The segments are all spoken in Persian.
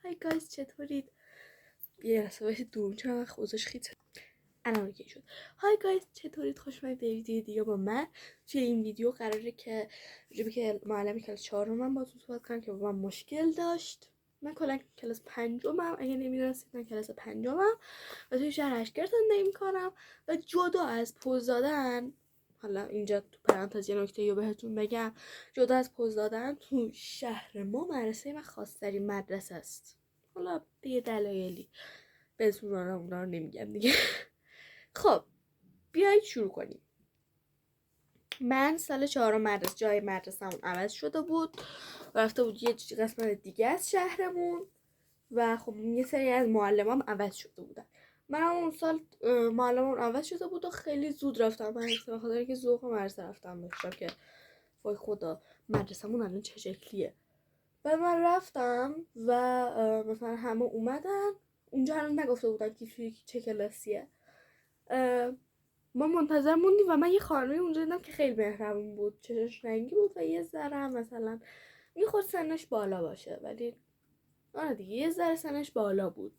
های گایز چطورید؟ یه لحظه باشید دورم چون من خوزش خیته الان اوکی شد. های گایز چطورید؟ خوش اومدید به ویدیو دیگه با من. توی این ویدیو قراره که راجع به معلم کلاس 4 من باهاتون صحبت کنم که با من مشکل داشت. من کلا کلاس 5 اگه نمیدونستید من کلاس 5 و توی شهر اشکر زندگی میکنم و جدا از پوز دادن، حالا اینجا تو پرانتز یه نکته رو بهتون بگم، جدا از پوز دادن تو شهر ما مدرسه من خاص‌ترین مدرسه است. حالا دیگه دلایلی بهتون اونا رو نمیگم دیگه. خب بیایید شروع کنیم. من سال 4 مدرسه جای مدرسه‌مون عوض شده بود و رفته بود یه قسمت دیگه از شهرمون و خب یه سری از معلمام عوض شده بودن. من اون سال معلمم عوض شده بود و خیلی زود رفتم مدرسه به خاطر اینکه ذوق مدرسه رفتم داشتم که وای خدا مدرسه‌مون الان چه شکلیه. و من رفتم و مثلا همه اومدن اونجا، هنوز نگفته بودن که توی چه کلاسیه. ما منتظر موندیم و من یه خانمی اونجا دیدم که خیلی مهربون بود، چشش رنگی بود و یه ذره هم مثلا میخواد سنش بالا باشه، ولی آره دیگه یه ذره سنش بالا بود.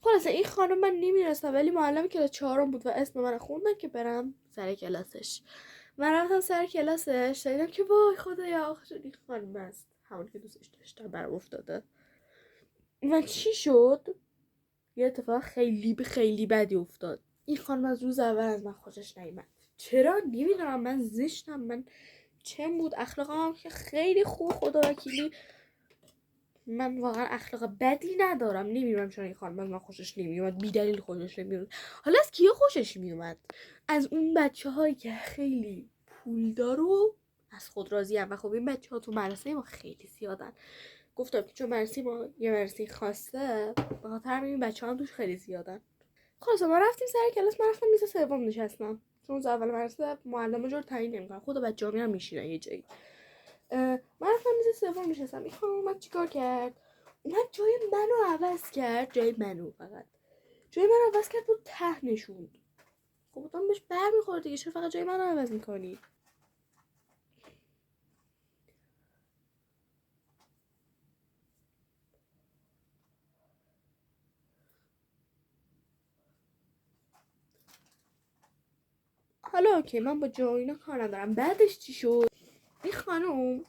خلاصه این خانم من نمیرسم ولی معلم کلاس 4 بود و اسم من خوندن که برم سر کلاسش. من رفتم سر کلاسش دیدم که وای خدایا آخه این خانم است، همون که دوستش داشتم برام افتاده. و چی شد؟ یه اتفاق خیلی بدی افتاد. این خانم از روز اول از من خوشش نیامد. چرا نمیدونم، من زشتم، من چم بود، اخلاقم هم که خیلی خوب خدا وکیلی من واقعا اخلاق بدی ندارم. نمیدونم چرا این خانم از من خوشش نمیومد، بی دلیل خوشش نمیومد. حالا از کیا خوشش میومد؟ از اون بچه‌هایی که خیلی پولدار و از خود راضی ام. و خب این بچه‌ها تو مدرسه ما خیلی زیادن. گفتم که چون مدرسه ما یه مدرسه خاصه به خاطر همین بچه‌ها هم توش خیلی زیادن. خلاص ما رفتیم سر کلاس، من رفتم میز سوم نشستم چون از اول مدرسه معلم جور تعیین نمی‌کنن، خود بچه‌ها میرن میشینن یه جایی. من رفتم میز سوم نشستم. این خانم اومد چیکار کرد؟ اومد جای منو عوض کرد، جای منو فقط جای منو عوض کرد و ته نشوند. خب بودم بهش برمیخورد دیگه، چرا فقط جای منو عوض میکنی؟ حالا اوکی من با جای اینا کار ندارم. بعدش چی شد؟ این خانم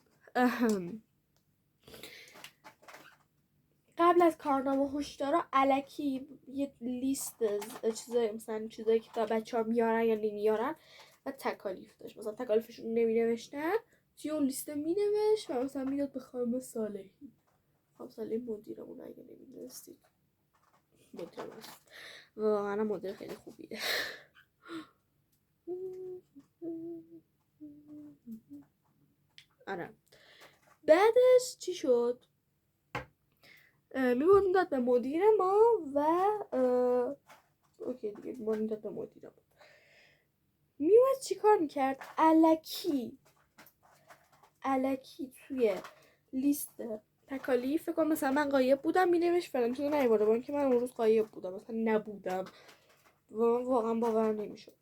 قبل از کارنامه هشدارا الکی یه لیست چیزایی مثلا چیزایی که بچه‌ها میارن یا نمیارن و تکالیف داشت. مثلا تکالیفشون نمینوشتن توی اون لیست مینوشت و مثلا میداد به خانم صالحی. خانم صالحی مدیرمون اگه نمیدونستید مدیرمون است، واقعا مدیر خیلی خوبیه. آره بعدش چی شد؟ میبردیم داد به مدیر ما و اوکی دیگه میبردیم داد به مدیر ما. میومد چی کار میکرد؟ الکی توی لیست تکالیف فکر کنم مثلا من غایب بودم مینوشت فلان چیزو نیورده بود که من اون روز غایب بودم مثلا نبودم و واقعا باور نمیشد.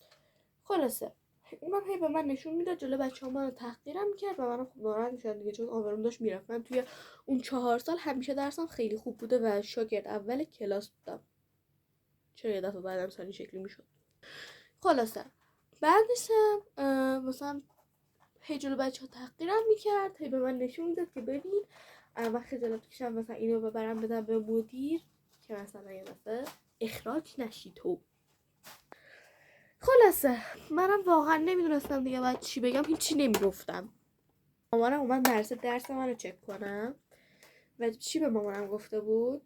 خلاصه اونم هی به من نشون میداد جلو بچه‌ها منو تحقیرم میکرد و منم خوب ناراحت میشدم دیگه، چون آبروم داشت میرفت. من توی اون 4 سال همیشه درسم خیلی خوب بوده و شاگرد اول کلاس بودم، چرا یه دفعه بعدم سانی شکلی میشد. خلاصه بعدش مثلا هی جلو بچه‌ها تحقیرم میکرد، هی به من نشون میداد که ببین من خجالت کشم مثلا اینو ببرم بدم به مدیر که مثلا یه دفعه اخراج نشی تو. خلاصه منم واقعا نمیدونستم دیگه باید چی بگم، هیچی نمیگفتم. مامانم اومد درس منو چک کنم و چی به مامانم گفته بود؟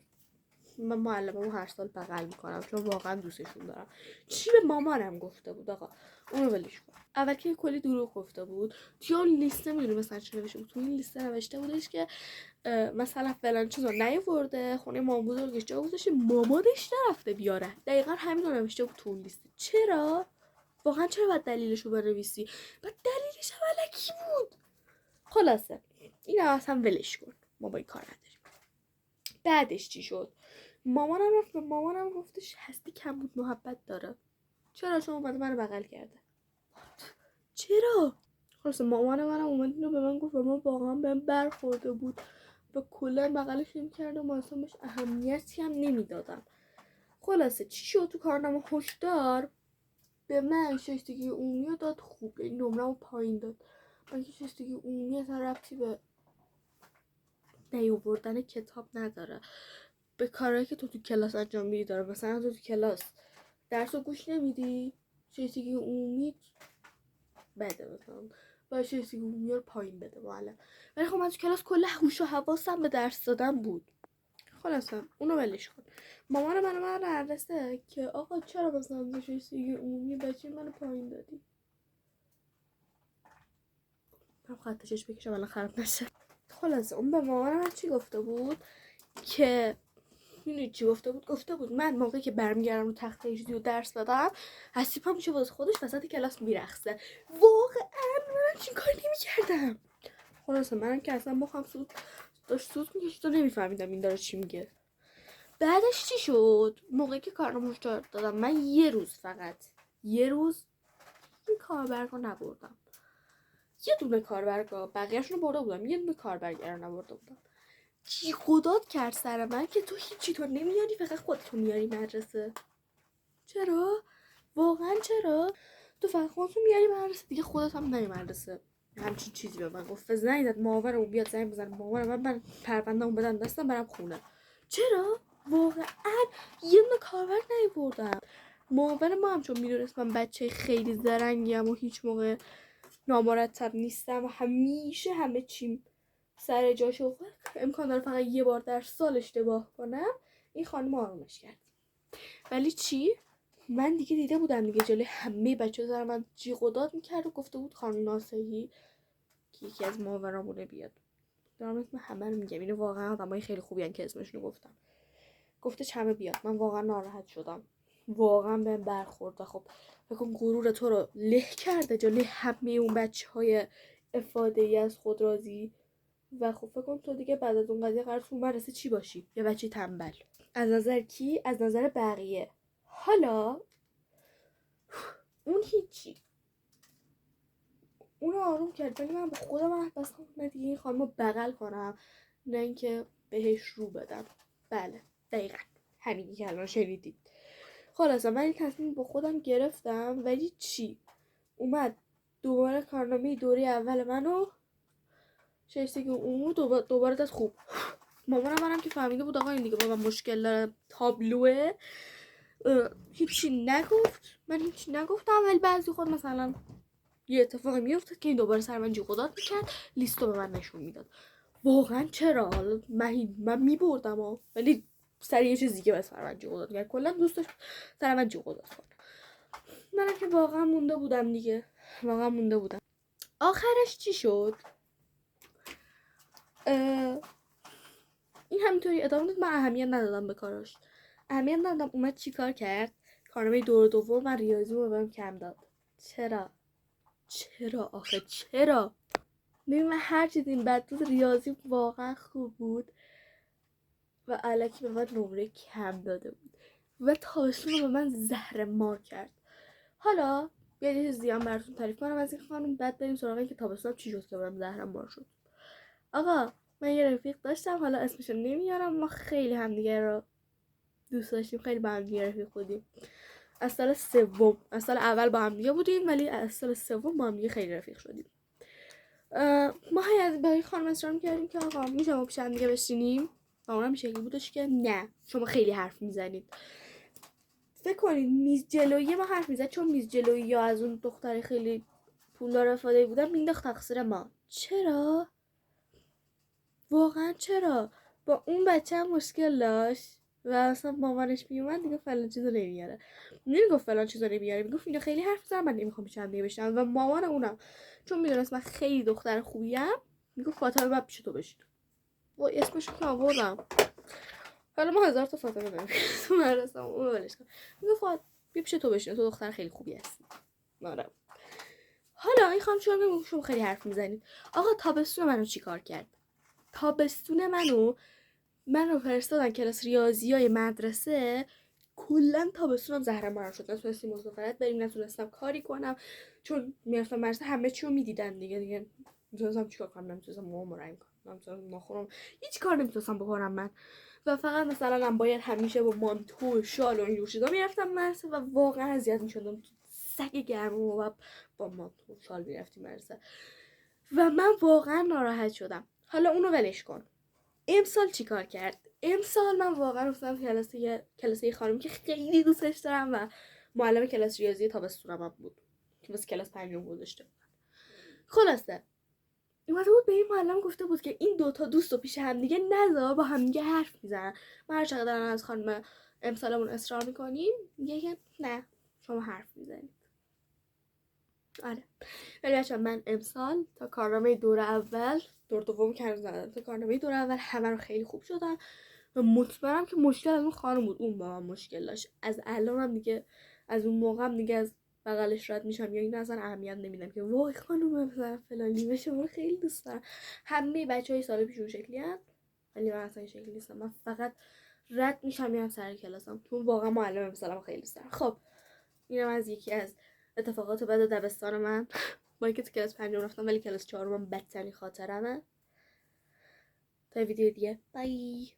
من معلممو هر سال بغل میکنم چون واقعا دوستشون دارم. چی به مامانم گفته بود آقا؟ اونو ولش کن. اول که کلی دروغ گفته بود. توی اون لیست میدونی مثلا چی نوشته بود؟ توی این لیست نوشته بودش که مثلا فلان چیزو نیاورده، خونه مام بزرگش جا گذاشته، مامانش نرفته بیاره. دقیقاً همین رو نوشته بود تو اون لیست. چرا؟ واقعا چرا باید دلیلشو بنویسی؟ بعد دلیلش هم الکی بود. خلاصه اینا اصلا ولش کن، ما با این کار نداریم. بعدش چی شد؟ مامانم رفت به مامانم گفتش هستی کم بود محبت داره. چرا؟ چون اومده منو بغل کرده. چرا؟ خلاص مامان منم اومد اینو به من گفت و من واقعا بهم برخورده بود. و کلا بغلش میکردم و اصلا بهش اهمیتی هم نمیدادم. خلاصه چی شد؟ تو کارنامه هشدار به من شایستگی عمومی رو داد خوب، یعنی نمره‌مو پایین داد. من که شایستگی عمومی اصلا ربطی به نیاوردن کتاب نداره، به کارهایی که تو کلاس انجام میدی داره. مثلا تو کلاس درس رو گوش نمیدی، شایستگی عمومی بده، مثلا باید شایستگی عمومی رو پایین بده معلم. ولی خب من تو کلاس کل هوش و حواسم به درس دادن بود. خلاصا اونو ولش کن. مامان من مدرسه که آقا چرا مثلا شایستگی عمومی بچه منو پایین دادی؟ من خط چشم بکشم الان خراب نشه. خلاصه اون به مامان من چی گفته بود که میدونی چی گفته بود؟ گفته بود من موقعی که برمیگردم رو تخته ایجادی و درس دادم حسیب هم میشه واسه خودش وسط کلاس میرقصه. واقعا من چی کار نمیکردم. خلاصه منم که اصلا مخم سوت میکشید و نمیفهمیدم این داره چی میگه. بعدش چی شد؟ موقعی که کارنامه‌اش دادم من فقط یه روز این کاربرگاه نبردم. یه دونه کاربرگاه، بقیه‌شون رو برده بودم، یه دونه کاربرگاه رو نبرده بودم. جیغ کرد سر من که تو هیچی تو نمیاری، فقط خودتو میاری مدرسه. چرا؟ واقعا چرا؟ تو فقط خودتو میاری مدرسه، دیگه خودت هم نمی مدرسه. همچین چیزی به من گفت. زنگ زد ماورمون بیاد زنگ بزنه ماورم من پرونده‌مو بدم دستم برم خونه. چرا؟ واقعا یه دونه کاربر نیاوردم. ماور ما هم چون میدونست من بچه خیلی زرنگیم و هیچ موقع نامرتب نیستم و همیشه همه چیم سر جاشو، امکان داره فقط یه بار در سال اشتباه کنم، این خانم آرومش کرد. ولی چی؟ من دیگه دیده بودم دیگه جلوی همه بچه ها من جیغ و داد میکرد و گفته بود خانم ناصحی که یکی از ماورامونه بیاد. دارم اسم همه رو میگم، اینو واقعا آدمای خیلی خوبی ان که اسمشونو گفتم. گفته چمه بیاد. من واقعا ناراحت شدم، واقعا بهم برخورد. خب فکر کن غرور تو رو له کرده جلوی همه اون بچهای افاده‌ای از خود راضی. و خب فکر کن تو دیگه بعد از اون قضیه قرار تو مدرسه چی باشی؟ یه بچه تنبل. از نظر کی؟ از نظر بقیه. حالا اون هیچی، اونو آروم کرد، ولی من به خودم بستم نه دیگه این خانمو بغل کنم نه اینکه بهش رو بدم. بله دقیقا همینی که الان شنیدید. خلاصه من این تصمیم با خودم گرفتم. ولی چی؟ اومد دوباره کارنامه دوره اول منو شایستگی عمومی دوباره داد خوب. مامانم منم که فهمیده بود آقا این دیگه با من مشکل داره، تابلوه، هیچی نگفت. من هیچی نگفتم، ولی بعضی خود مثلا یه اتفاقی میافتاد که این دوباره سر من جیغ و داد میکرد، لیستو به من نشون میداد. واقعا چرا؟ حالا من میبردم ولی سر یه چیزی که بس سر من جیغ و داد کرد. کلا دوست داشت سر من جیغ و داد کنه. منم که واقعا مونده بودم دیگه، واقعا مونده بودم. آخرش چی شد؟ این همینطوری ادامه داد. من اهمیت ندادم به کاراش، اهمیت ندادم. اومد چی کار کرد؟ کارنامه دور دوم من ریاضی رو بهم کم داد. چرا آخه چرا؟ ببین من هر چیز این بد بود ریاضی واقعا خوب بود و الکی به من نمره کم داده بود و تابستون رو به من زهر مار کرد. حالا بیاید یه چیزی هم براتون تعریف کنم از این خانم، بعد بریم سراغ این که تابستون چی شد که من زهر مار شد. آقا من یه رفیق داشتم، حالا اسمشو نمیارم، ما خیلی همدیگه رو دوست داشتیم، خیلی با هم دیگه رفیق بودیم. از سال اول با هم دیگه بودیم، ولی از سال سوم با هم دیگه خیلی رفیق شدیم. ما از برای خانم اصرار می‌کردیم که آقا میشه ما پیش هم دیگه بشینیم و اونم این شکلی بودش که نه شما خیلی حرف میزنید. فکر کنید میز جلویی ما حرف میزد، چون میز جلویی یا از اون دختر خیلی پولدار افاده بودن مینداخت تقصیر ما. چرا؟ واقعا چرا؟ با اون بچه هم مشکل داشت و اصلا مامانش میومد دیگه فلان چیزو نمیاره. نمیگفت فلان چیزو نمیاره، میگفت اینا خیلی حرف میزنن من نمیخوام پیش هم دیگه بشینم. و مامان اونم چون میدونست من خیلی دختر خوبیم میگفت فاطمه بعد پیش تو بشین. و اسمشو که آوردم، حالا ما هزار تا فاطمه داریم تو مدرسه، اون ولش کن. میگفت بیا پیش تو بشین، تو دختر خیلی خوبی هستی. آره. حالا این خانم چون میگفت شما خیلی حرف میزنید. آقا تابستون منو چیکار کرد؟ تابستون منو فرستادن کلاس ریاضیای مدرسه. کلا تابستونم زهر مار شد، نتونستیم مسافرت بریم، نتونستم کاری کنم چون میرفتم مدرسه همه چی رو میدیدن دیگه نمیتونستم چیکار کنم، نمیتونستم مامان رو کنم. مثلا ناخنم هیچ کار نمیتونستم بکنم من و فقط مثلا من باید همیشه با مانتو و شال و اینجور چیزا میرفتم مدرسه و واقعا اذیت میشدم. سگ گرم و با مانتو و شال میرفتیم مدرسه و من واقعا ناراحت شدم. حالا اونو ولش کن. امسال چیکار کرد؟ امسال من واقعا رفتم کلاس خانم که خیلی دوستش دارم و معلم کلاس ریاضی تابستونم هم بود که واسه کلاس 5 گذاشته بود. خلاصه اومده بود به این معلم گفته بود که این دوتا دوست رو پیش هم دیگه نذار، با هم دیگه حرف میزنن. من هر چقدر از خانم امسالمون اصرار میکنیم میگه نه شما حرف میزنید. آره ولی بچه‌ها من امسال تا کارنامه دور اول، دور دوم که هنوز ندادم، تا کارنامه دور اول همه رو خیلی خوب شدن و مطمئنم که مشکل از اون خانم بود. اون با من مشکل داشت. از الانم دیگه از اون موقعم دیگه از بغلش رد میشم یا این اصلا اهمیت نمیدم که وای خانم مثلا فلانی به شما رو خیلی دوست دارم. همه بچهای سال پیش اون شکلی ان ولی من اصلا این شکلی نیستم. من فقط رد میشم میرم سر کلاسم چون واقعا معلم مثلا خیلی دوست دارم. خب اینم از یکی از اتفاقات بعد دبستان من. با اینکه تو کلاس 5 رفتم ولی کلاس 4 من بدترین خاطرمه. تا ویدیو دیگه بای.